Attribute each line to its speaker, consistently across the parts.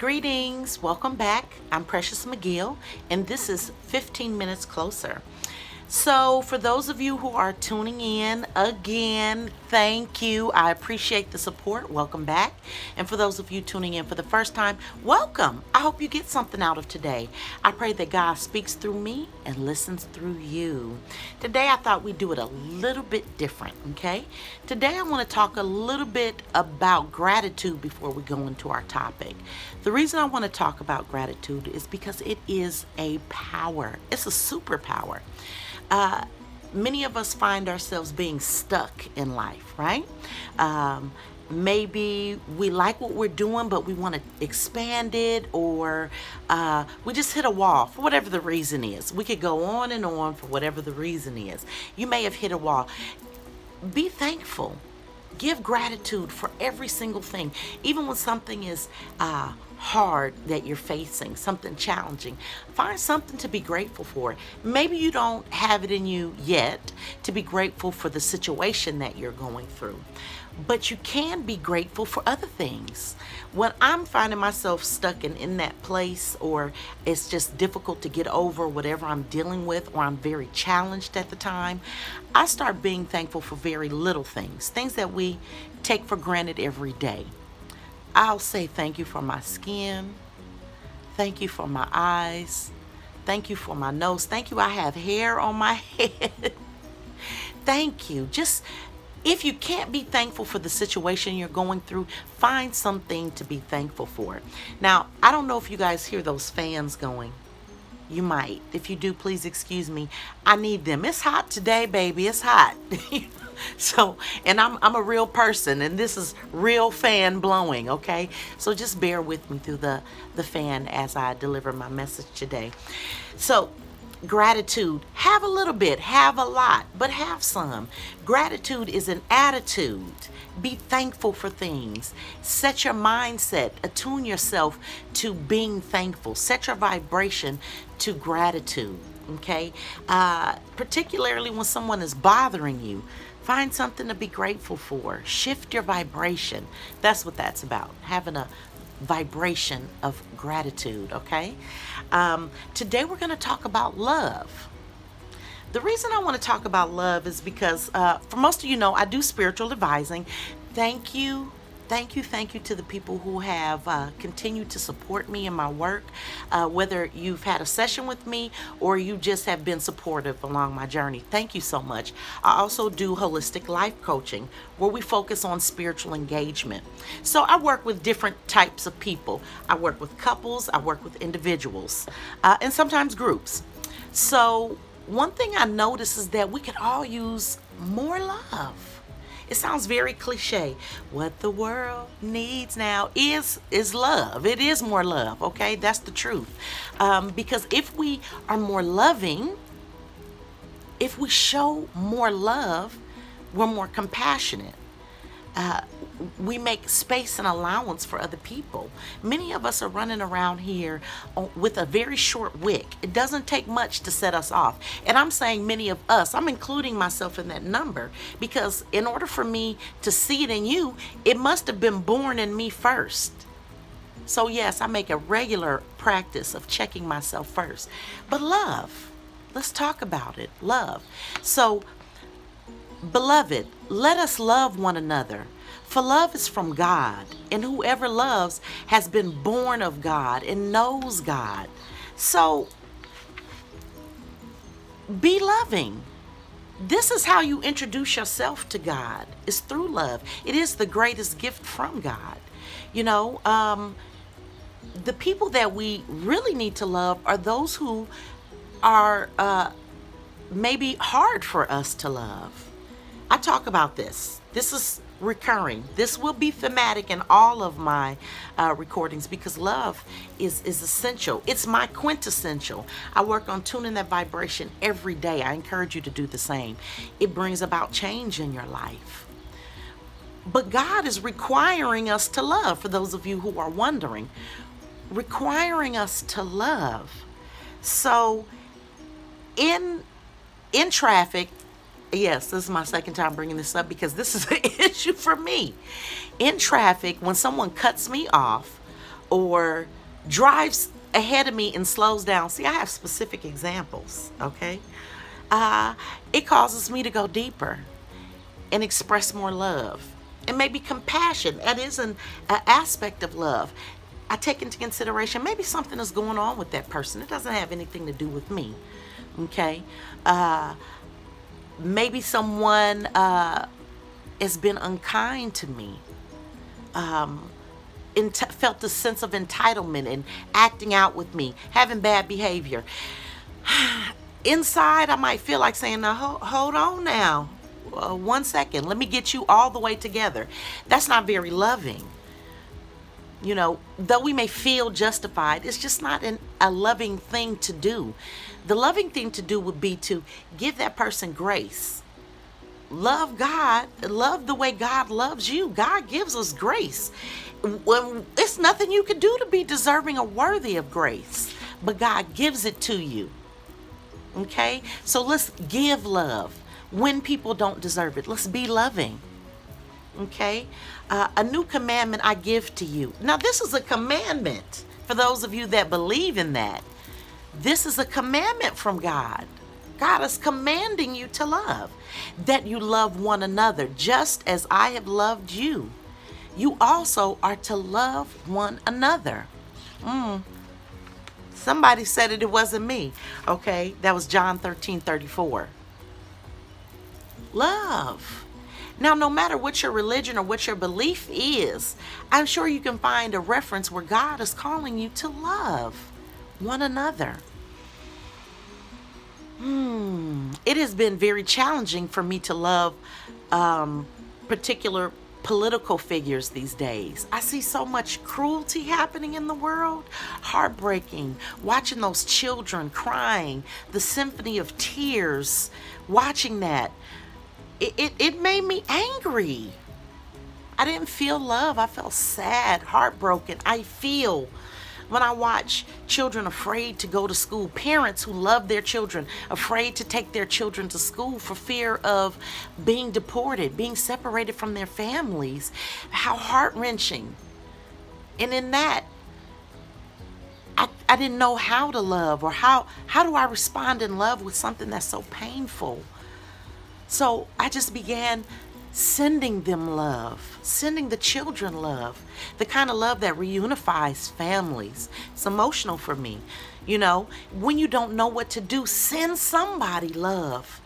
Speaker 1: Greetings, welcome back. I'm Precious McGill, and this is 15 Minutes Closer. So, for those of you who are tuning in again, thank you. I appreciate the support. Welcome back. And for those of you tuning in for the first time, welcome. I hope you get something out of today. I pray that God speaks through me and listens through you. Today, I thought we'd do it a little bit different, okay? Today, I want to talk a little bit about gratitude before we go into our topic. The reason I want to talk about gratitude is because it is a power, it's a superpower. Many of us find ourselves being stuck in life, right? Maybe we like what we're doing, but we want to expand it, or we just hit a wall for whatever the reason is. We could go on and on for whatever the reason is. You may have hit a wall. Be thankful. Give gratitude for every single thing, even when something is hard that you're facing, something challenging. Find something to be grateful for. Maybe you don't have it in you yet to be grateful for the situation that you're going through, but you can be grateful for other things. When I'm finding myself stuck in that place, or it's just difficult to get over whatever I'm dealing with, or I'm very challenged at the time, I start being thankful for very little things that we take for granted every day. I'll say thank you for my skin. Thank you for my eyes. Thank you for my nose. Thank you, I have hair on my head. Thank you. Just if you can't be thankful for the situation you're going through, find something to be thankful for. Now, I don't know if you guys hear those fans going. You might. If you do, please excuse me. I need them. It's hot today, baby. It's hot. So, and I'm a real person, and this is real fan blowing, okay? So just bear with me through the fan as I deliver my message today. So, gratitude. Have a little bit, have a lot, but have some. Gratitude is an attitude. Be thankful for things. Set your mindset, attune yourself to being thankful. Set your vibration to gratitude, okay? Particularly when someone is bothering you. Find something to be grateful for. Shift your vibration. That's what that's about, having a vibration of gratitude, okay? Today we're going to talk about love. The reason I want to talk about love is because, for most of you know, I do spiritual advising. Thank you to the people who have continued to support me in my work, whether you've had a session with me or you just have been supportive along my journey. Thank you so much. I also do holistic life coaching, where we focus on spiritual engagement. So I work with different types of people. I work with couples, I work with individuals, and sometimes groups. So one thing I notice is that we could all use more love. It sounds very cliche. What the world needs now is love. It is more love, okay? That's the truth. Because if we are more loving, if we show more love, we're more compassionate. We make space and allowance for other people. Many of us are running around here with a very short wick. It doesn't take much to set us off. And I'm saying many of us, I'm including myself in that number, because in order for me to see it in you, it must have been born in me first. So yes, I make a regular practice of checking myself first. But love, let's talk about it. Love. So, beloved, let us love one another. For love is from God, and whoever loves has been born of God and knows God. So, be loving. This is how you introduce yourself to God, is through love. It is the greatest gift from God. You know, the people that we really need to love are those who are maybe hard for us to love. I talk about this. This is recurring. This will be thematic in all of my recordings, because love is essential. It's my quintessential. I work on tuning that vibration every day. I encourage you to do the same. It brings about change in your life. But God is requiring us to love, for those of you who are wondering, requiring us to love. So in traffic, yes, this is my second time bringing this up because this is an issue for me. In traffic, when someone cuts me off, or drives ahead of me and slows down. See, I have specific examples, okay? It causes me to go deeper and express more love and maybe compassion. That is an aspect of love. I take into consideration maybe something is going on with that person. It doesn't have anything to do with me, okay? Maybe someone has been unkind to me, felt a sense of entitlement and acting out with me, having bad behavior. Inside, I might feel like saying, now, hold on now. 1 second. Let me get you all the way together. That's not very loving. You know, though we may feel justified, it's just not a loving thing to do. The loving thing to do would be to give that person grace. Love God, love the way God loves you. God gives us grace. It's nothing you can do to be deserving or worthy of grace, but God gives it to you. Okay? So let's give love when people don't deserve it. Let's be loving. Okay? A new commandment I give to you. Now, this is a commandment for those of you that believe in that. This is a commandment from God. God is commanding you to love, that you love one another just as I have loved you. You also are to love one another. Somebody said it wasn't me. Okay, that was John 13:34. Love. Now, no matter what your religion or what your belief is, I'm sure you can find a reference where God is calling you to love one another. It has been very challenging for me to love particular political figures these days. I see so much cruelty happening in the world, heartbreaking, watching those children crying, the symphony of tears, watching that. It made me angry. I didn't feel love. I felt sad, heartbroken. I feel when I watch children afraid to go to school, parents who love their children, afraid to take their children to school for fear of being deported, being separated from their families. How heart-wrenching. And in that, I didn't know how to love, or how do I respond in love with something that's so painful. So I just began sending them love, sending the children love, the kind of love that reunifies families. It's emotional for me. You know, when you don't know what to do, send somebody love.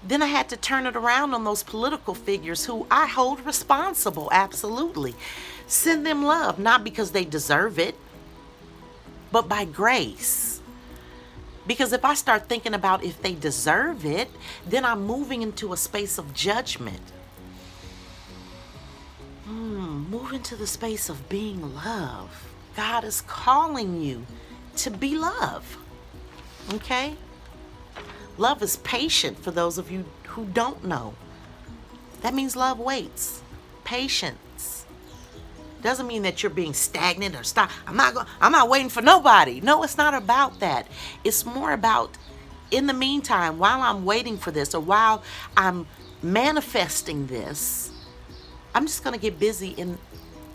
Speaker 1: Then I had to turn it around on those political figures who I hold responsible, absolutely. Send them love, not because they deserve it, but by grace. Because if I start thinking about if they deserve it, then I'm moving into a space of judgment. Move into the space of being love. God is calling you to be love. Okay? Love is patient, for those of you who don't know. That means love waits. Patience. Doesn't mean that you're being stagnant or stop. I'm not waiting for nobody. No, it's not about that. It's more about, in the meantime, while I'm waiting for this, or while I'm manifesting this, I'm just going to get busy in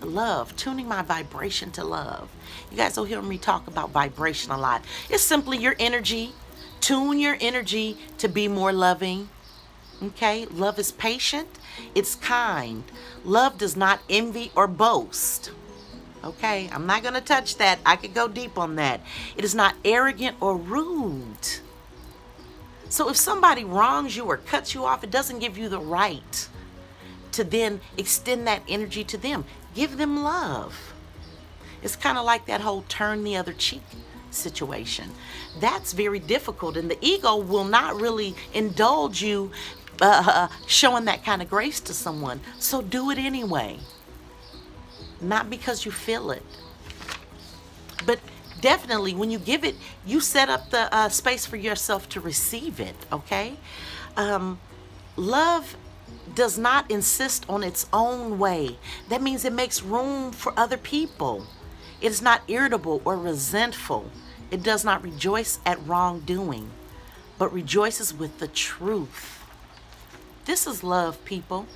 Speaker 1: love, tuning my vibration to love. You guys will hear me talk about vibration a lot. It's simply your energy. Tune your energy to be more loving. Okay? Love is patient. It's kind. Love does not envy or boast. Okay? I'm not going to touch that. I could go deep on that. It is not arrogant or rude. So if somebody wrongs you or cuts you off, it doesn't give you the right to then extend that energy to them. Give them love. It's kind of like that whole turn the other cheek situation. That's very difficult, and the ego will not really indulge you showing that kind of grace to someone. So do it anyway. Not because you feel it, but definitely when you give it, you set up the space for yourself to receive it. Okay? Love does not insist on its own way. That means it makes room for other people. It is not irritable or resentful. It does not rejoice at wrongdoing, but rejoices with the truth. This is love, people.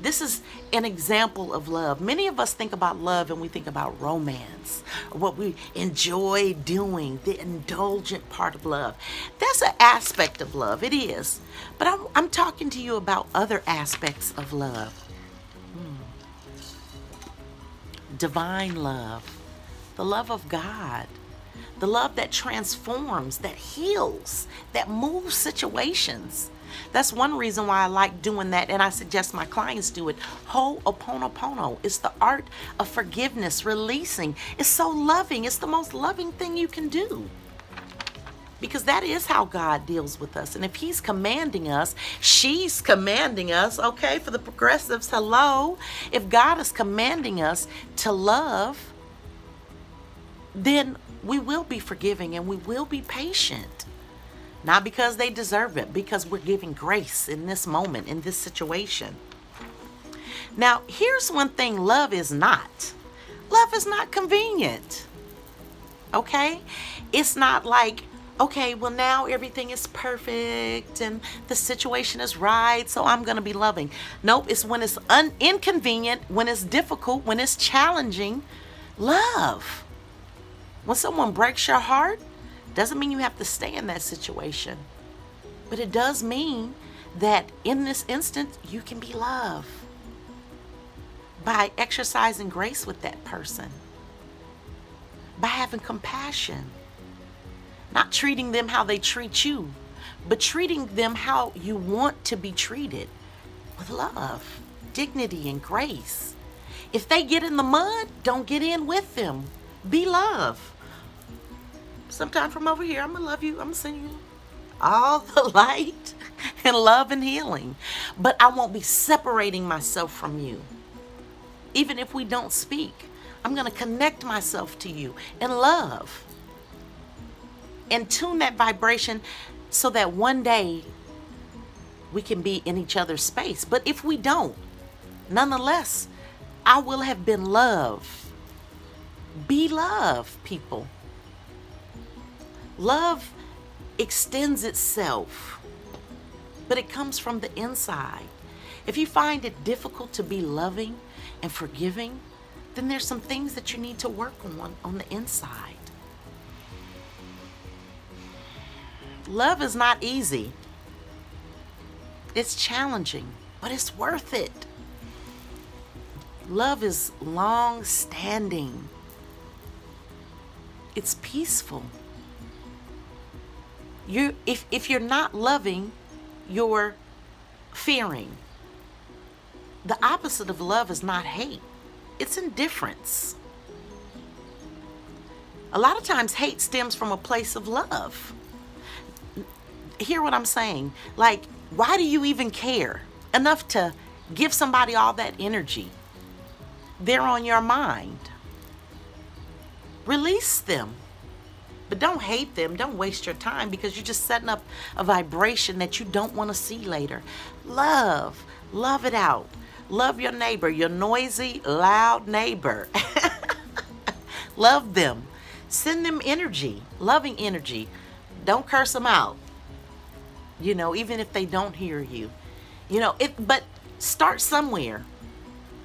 Speaker 1: This is an example of love. Many of us think about love and we think about romance, or what we enjoy doing, the indulgent part of love. That's an aspect of love, it is. But I'm talking to you about other aspects of love. Divine love, the love of God, the love that transforms, that heals, that moves situations. That's one reason why I like doing that, and I suggest my clients do it. Ho'oponopono. It's the art of forgiveness, releasing. It's so loving. It's the most loving thing you can do. Because that is how God deals with us. And if He's commanding us, she's commanding us, okay, for the progressives, hello. If God is commanding us to love, then we will be forgiving and we will be patient. Not because they deserve it, because we're giving grace in this moment, in this situation. Now, here's one thing love is not. Love is not convenient. Okay? It's not like, okay, well, now everything is perfect and the situation is right, so I'm going to be loving. Nope, it's when it's inconvenient, when it's difficult, when it's challenging. Love. When someone breaks your heart, doesn't mean you have to stay in that situation. But it does mean that in this instance, you can be loved by exercising grace with that person, by having compassion, not treating them how they treat you, but treating them how you want to be treated, with love, dignity, and grace. If they get in the mud, don't get in with them. Be love. Sometime from over here, I'm going to love you. I'm going to send you all the light and love and healing. But I won't be separating myself from you. Even if we don't speak, I'm going to connect myself to you in love and tune that vibration so that one day we can be in each other's space. But if we don't, nonetheless, I will have been loved. Be love, people. Love extends itself, but it comes from the inside. If you find it difficult to be loving and forgiving, then there's some things that you need to work on the inside. Love is not easy. It's challenging, but it's worth it. Love is long-standing. It's peaceful. If you're not loving, you're fearing. The opposite of love is not hate. It's indifference. A lot of times hate stems from a place of love. Hear what I'm saying? Like, why do you even care enough to give somebody all that energy? They're on your mind. Release them. But don't hate them. Don't waste your time, because you're just setting up a vibration that you don't want to see later. Love. Love it out. Love your neighbor, your noisy, loud neighbor. Love them. Send them energy, loving energy. Don't curse them out. Even if they don't hear you. But start somewhere.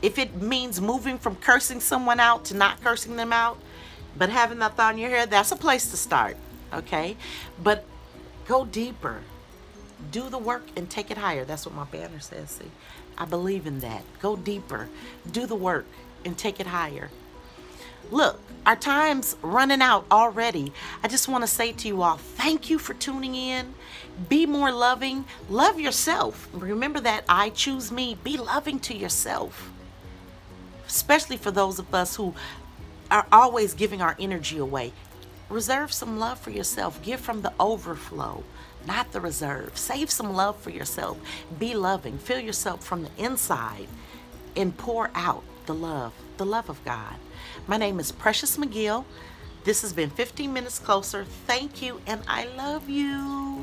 Speaker 1: If it means moving from cursing someone out to not cursing them out, but having that thought in your head, that's a place to start, okay? But go deeper. Do the work and take it higher. That's what my banner says, see? I believe in that. Go deeper. Do the work and take it higher. Look, our time's running out already. I just want to say to you all, thank you for tuning in. Be more loving. Love yourself. Remember that I choose me. Be loving to yourself. Especially for those of us who are always giving our energy away. Reserve some love for yourself. Give from the overflow, not the reserve. Save some love for yourself. Be loving. Fill yourself from the inside and pour out the love of God. My name is Precious McGill. This has been 15 Minutes Closer. Thank you, and I love you.